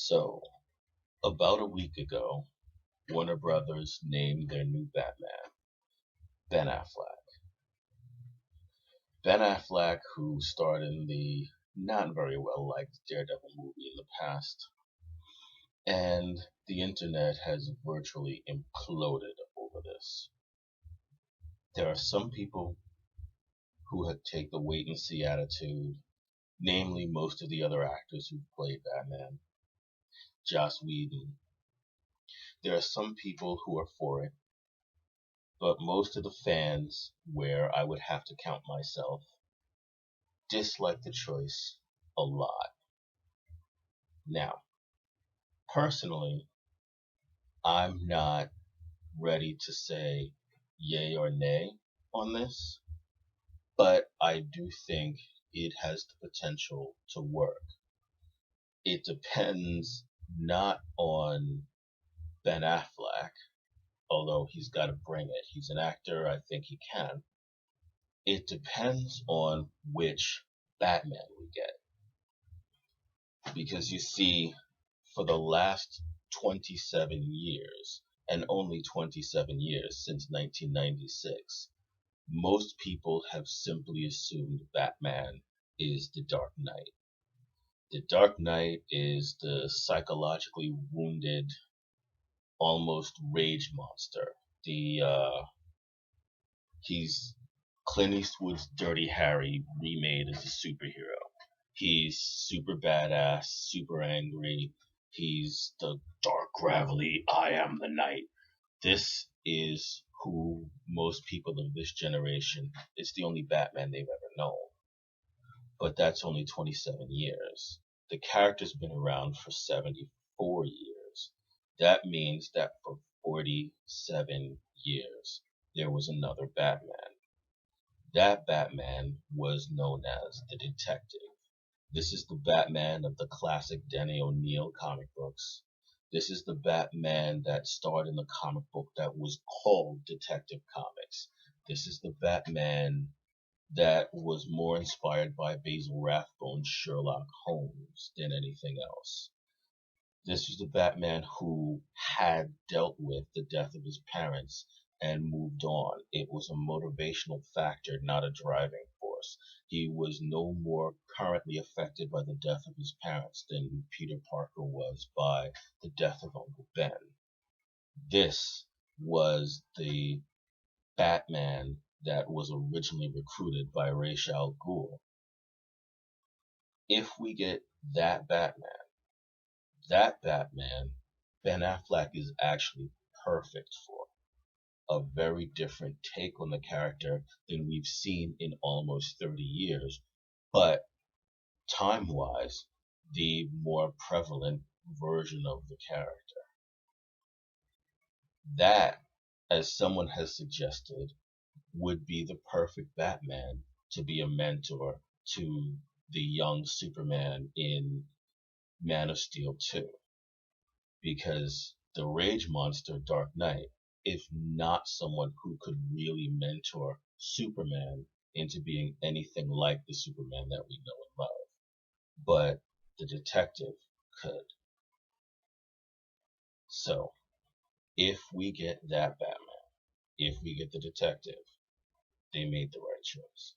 So, about a week ago, Warner Brothers named their new Batman, Ben Affleck. Ben Affleck, who starred in the not very well liked Daredevil movie in the past, and the internet has virtually imploded over this. There are some people who take the wait and see attitude, namely most of the other actors who played Batman, Joss Whedon. There are some people who are for it, but most of the fans, where I would have to count myself, dislike the choice a lot. Now, personally, I'm not ready to say yay or nay on this, but I do think it has the potential to work. It depends not on Ben Affleck, although he's got to bring it. He's an actor, I think he can. It depends on which Batman we get. Because you see, for the last 27 years, and only 27 years since 1996, most people have simply assumed Batman is the Dark Knight. The Dark Knight is the psychologically wounded, almost rage monster. He's Clint Eastwood's Dirty Harry remade as a superhero. He's super badass, super angry. He's the dark, gravelly, I am the night. This is who most people of this generation, it's the only Batman they've ever known. But that's only 27 years. The character's been around for 74 years. That means that for 47 years, there was another Batman. That Batman was known as the Detective. This is the Batman of the classic Denny O'Neil comic books. This is the Batman that starred in the comic book that was called Detective Comics. This is the Batman that was more inspired by Basil Rathbone's Sherlock Holmes than anything else. This was the Batman who had dealt with the death of his parents and moved on. It was a motivational factor, not a driving force. He was no more currently affected by the death of his parents than Peter Parker was by the death of Uncle Ben. This was the Batman that was originally recruited by Ra's al Ghul. If we get that Batman, Ben Affleck is actually perfect for. A very different take on the character than we've seen in almost 30 years, but time-wise, the more prevalent version of the character. That, as someone has suggested, would be the perfect Batman to be a mentor to the young Superman in Man of Steel 2. Because the rage monster Dark Knight is not someone who could really mentor Superman into being anything like the Superman that we know and love. But the detective could. So, if we get that Batman, if we get the detective, they made the right choice.